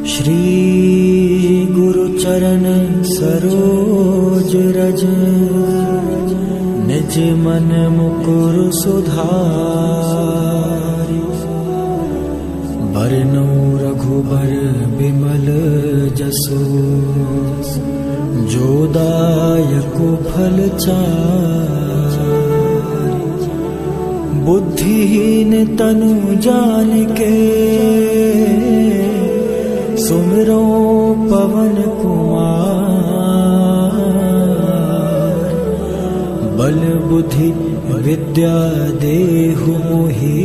श्री गुरु चरण सरोज रज, निज मन मुकुर सुधारि। बरनौ रघुबर बिमल जसु, जो दायक फल चारि। बुद्धिहीन तनु जानिके, सुमिरो पवन कुमार। बल बुद्धि विद्या देहु मोहि,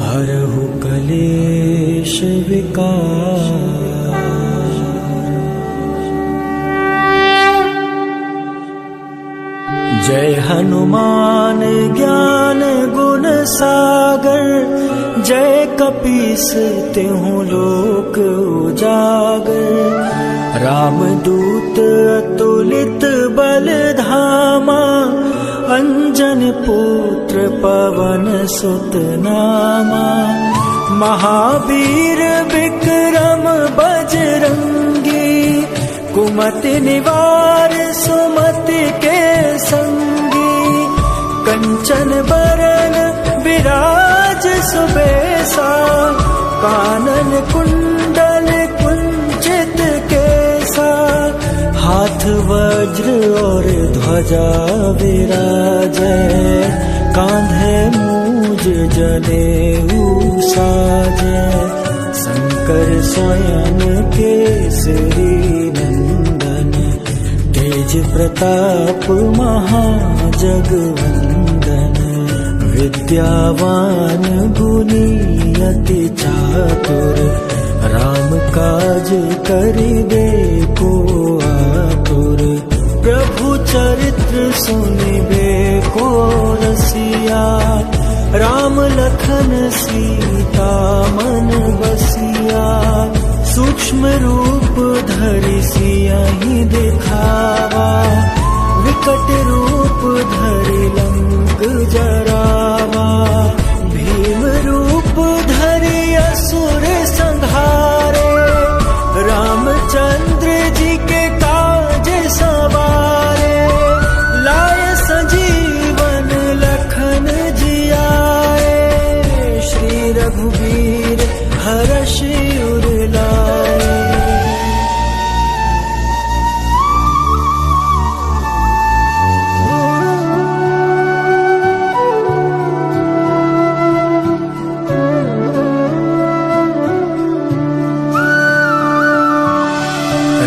हरहु कलेश विकार। जय हनुमान ज्ञान गुण सागर, जय कपीस तिहुँ लोक उजागर। रामदूत अतुलित बल धामा, अंजन पुत्र पवन सुत नामा। महावीर विक्रम बजरंगी, कुमति निवार सुमति के संगी। कंचन बरन विराज सुबेसा, कानन कुंडल कुंचित केसा। हाथ वज्र और ध्वजा विराजै, कांधे मूज जनेऊ साजै। शंकर स्वयं केसरी नंदन, तेज प्रताप महाजगवंदन। विद्यावान गुणी अति चातुर, राम काज करिबे को आतुर। प्रभु चरित्र सुनिबे को रसिया, राम लखन सीता मन बसिया। सूक्ष्म रूप धरि सियहि दिखावा, विकट रूप धरि लंक जरावा। भीम रूप धरि असुर संहारे, रामचंद्र जी के काज सवारे। लाय संजीवन लखन जियाए, श्री रघुवीर हरषि उर लाए।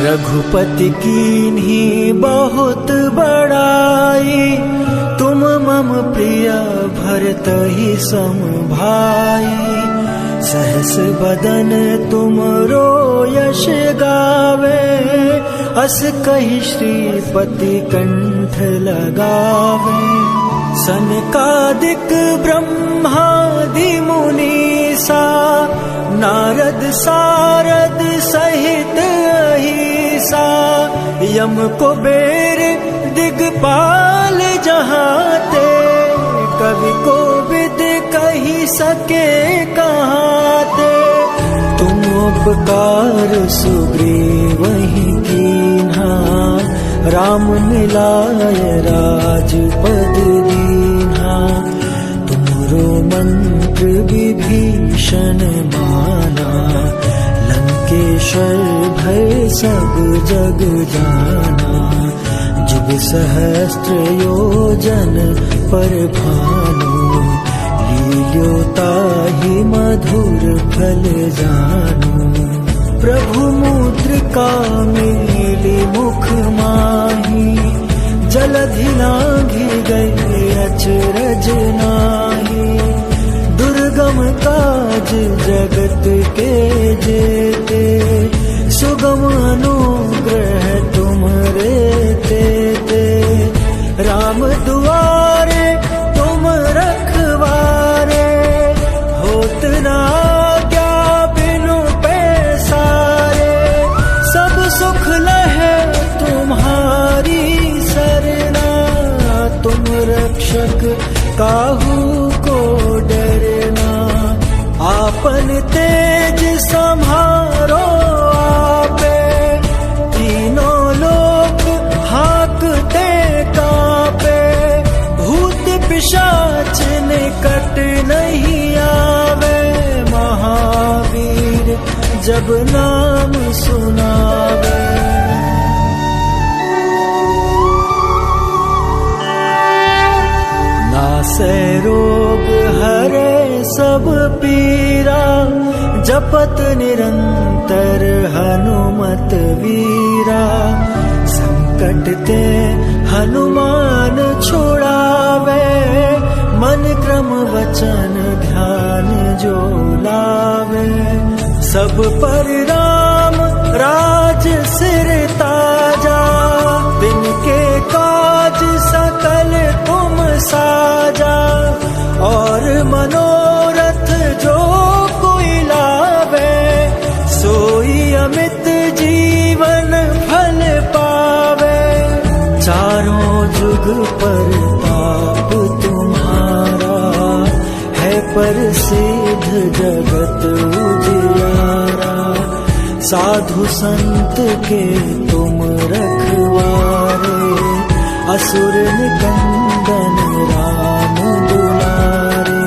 रघुपति कीन्ही बहुत बड़ाई, तुम मम प्रिय भरतहि सम भाई। सहस बदन तुमरो यश गावे, अस कहि श्रीपति कंठ लगावे। सनकादिक ब्रह्मादि मुनीसा, नारद सारद सहित अहिसा। यम कुबेर दिगपाल जहाते, कवि कोविद कहि सके कहाते। तुम उपकार सुग्रीवहि कीन्हा, राम मिलाय राजपद दीन्हा। तुमरो मंत्र विभीषण माना, लंकेश्वर भय सब जग जाना। जुग सहस्त्र योजन पर भानु, लील्यो ताहि मधुर फल जानु। प्रभु मुद्रिका मेली मुख माही, जलधि लांघि गए अचरज नाही। दुर्गम काज जगत के जेते, सुगम अनुग्रह तुम्हरे तेते। राम दुआरे तुम रखवारे, होत न आज्ञा बिनु पैसारे। सब सुख लहे तुम्हारी सरना, तुम रक्षक काहू को डरना। आपन तेज सा संकट नहीं आवे, महावीर जब नाम सुनावे। नासे रोग हरे सब पीरा, जपत निरंतर हनुमत वीरा। संकट ते हनुमान छुड़ावे, मन क्रम वचन ध्यान जो लावे। सब पर राम राज सिर ताजा, तिनके काज सकल तुम साजा। और मनोरथ जो कोई लावे, सोई अमित जीवन फल पावे। चारों जुग पर ताप तुम्हारा, है प्रसिद्ध जगत उजियारा। साधु संत के तुम रखवारे, असुर निकंदन राम दुलारे।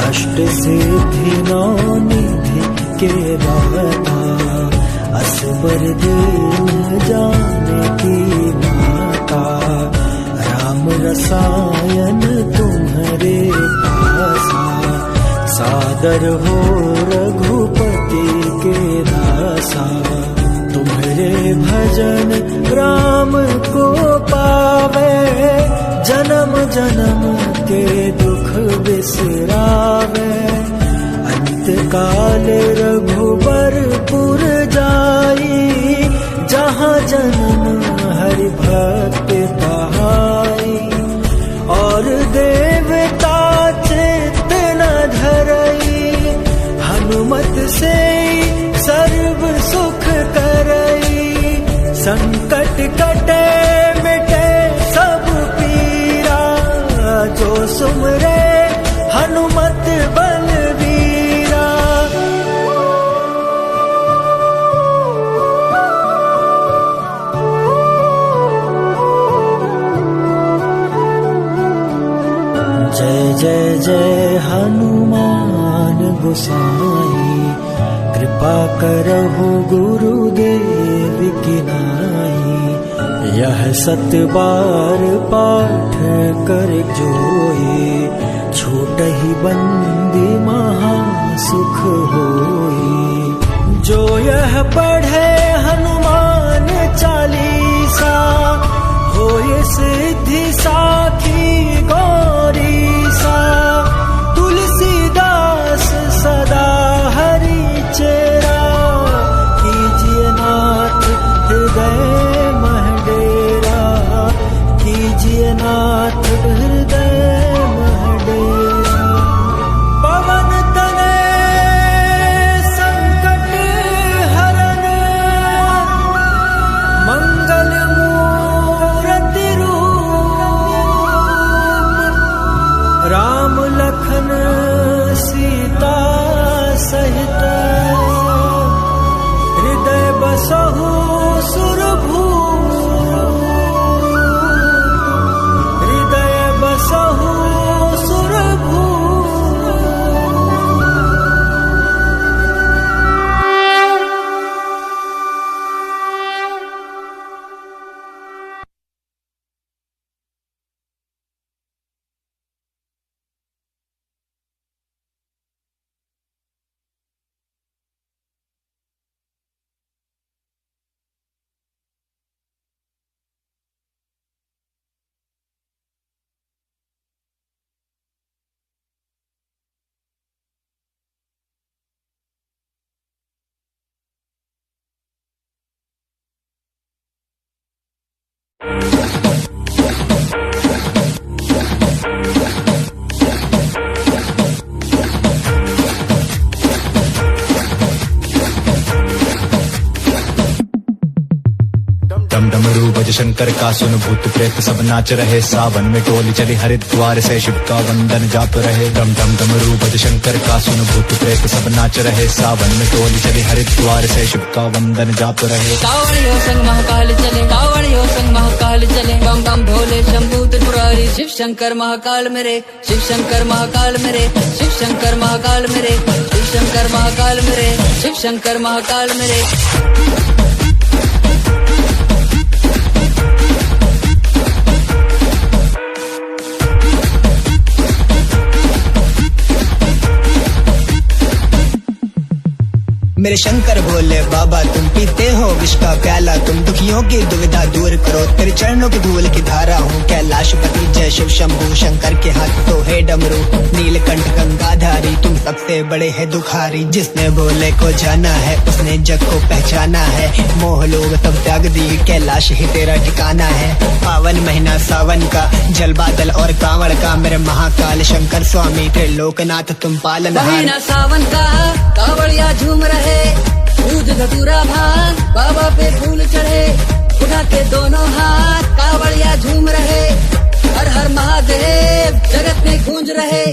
अष्ट सिद्धि नौ निधि के दाता, असबर दीन जानकी माता। राम रसायन तुम्हारे पासा, सादर हो रघुपति के दासा। तुम्हारे भजन राम को पावे, जन्म जन्म के दुख बिसरावे। अंत काल रघुबरपुर जाई, जहाँ जन्म हरि भक्त कहाई। और देवता चित्त न धरई, हनुमत से सर्व सुख करई। संकट कटे मिटे सब पीरा, जो सुमरे हनुमत बलवीरा। जय जय जय हनुमान गोसाई, कृपा करहु गुरुदेव की नाई। यह सत बार पाठ कर जोई, छूटहि बंदी महा सुख होई। जो यह पढ़े हनुमान चालीसा, होए सिद्धि साखी गौरीसा। तुलसीदास सदा हरि चेरा, कीजिए नाथ हृदय मह डेरा। कीजिए नाथ हृदय मह डेरा। पवन तनय संकट हरन, मंगल मूरति रूप। राम लखन सीता सहित, हृदय बसहु सुरभूप। हृदय बसहु सुरभूप। डमरू बज शंकर का सुन भूत प्रेत सब नाच रहे, सावन में टोली चली हरिद्वार से शिव का वंदन जाप रहे। डम डम डमरू बज शंकर का सुन भूत प्रेत सब नाच रहे, सावन में टोली चली हरिद्वार से शिव का वंदन जाप रहे। कावड़ियों संग महाकाल चले, कावड़ियों संग महाकाल चले, बम बम भोले शंभू त्रिपुरारी शिव शंकर महाकाल मेरे, शिव शंकर महाकाल मेरे, शिव शंकर महाकाल मेरे, शिव शंकर महाकाल मेरे, शिव शंकर महाकाल मेरे। मेरे शंकर भोले बाबा तुम पीते हो विष का प्याला, तुम दुखियों की दुविधा दूर करो, तेरे चरणों की धूल की धारा हूँ। कैलाशपति जय शिव शंभू, शंकर के हाथ तो है डमरू, नीलकंठ गंगाधारी तुम सबसे बड़े है दुखारी। जिसने भोले को जाना है उसने जग को पहचाना है, मोह लोग सब त्याग दी, कैलाश ही तेरा ठिकाना है। पावन महीना सावन का, जल बादल और कांवड़ का, मेरे महाकाल शंकर स्वामी त्रिलोकनाथ तुम पालनहार। महीना सावन का कावड़िया झूम रहे, दूध धतूरा भांग बाबा पे फूल चढ़े, उठा के दोनों हाथ कावड़िया झूम रहे, हर हर महादेव जगत में गूंज रहे।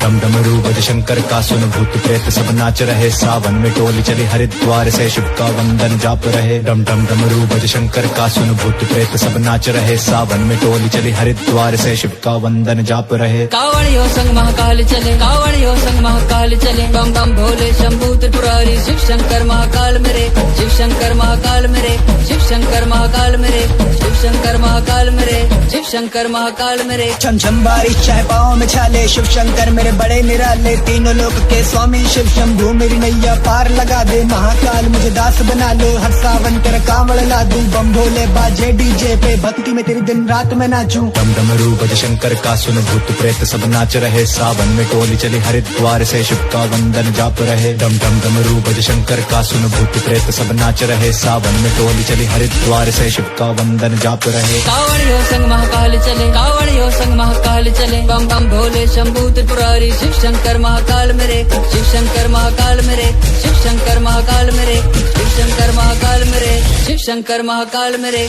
डम डमरू बज शंकर का सुन भूत प्रेत सब नाच रहे, सावन में टोली चली हरिद्वार से शिव का वंदन जाप रहे। डम डम डमरू बज शंकर का सुन भूत प्रेत सब नाच रहे, सावन में टोली चली हरिद्वार से शिव का वंदन जाप रहे। कावड़ियों संग महाकाल चले, कावड़ियों संग महाकाल चले, बम बम भोले शंभू त्रिपुरारी शिव शंकर महाकाल मेरे, शिव शंकर महाकाल मेरे, शिव शंकर महाकाल मेरे, शिव शंकर महाकाल मेरे, शिव शंकर महाकाल मेरे। छम छम बारिश चाहे पाँव में छाले, शिव शंकर मेरे बड़े निराले, तीनों लोक के स्वामी शिव शंभू मेरी नैया पार लगा दे। महाकाल मुझे दास बना लो, हर सावन तेरा कांवड़ ला दूं, बम भोले बाजे डीजे पे, भक्ति में तेरी दिन रात में नाचूं। डम डमरू बज शंकर का सुन भूत प्रेत सब नाच रहे, सावन में टोली चली हरिद्वार से शिव का वंदन जाप रहे। डम डम डमरू बज शंकर का सुन भूत प्रेत सब नाच रहे, सावन में टोली चली हरिद्वार से शिव का वंदन जाप रहे। कावड़ियों संग महाकाल चले, कावड़ियों संग महाकाल चले, बम बम भोले शंभू त्रिपुरारी शिव शंकर महाकाल मेरे, शिव शंकर महाकाल मेरे, शिव शंकर महाकाल मेरे, शिव शंकर महाकाल मेरे, शिव शंकर महाकाल मेरे।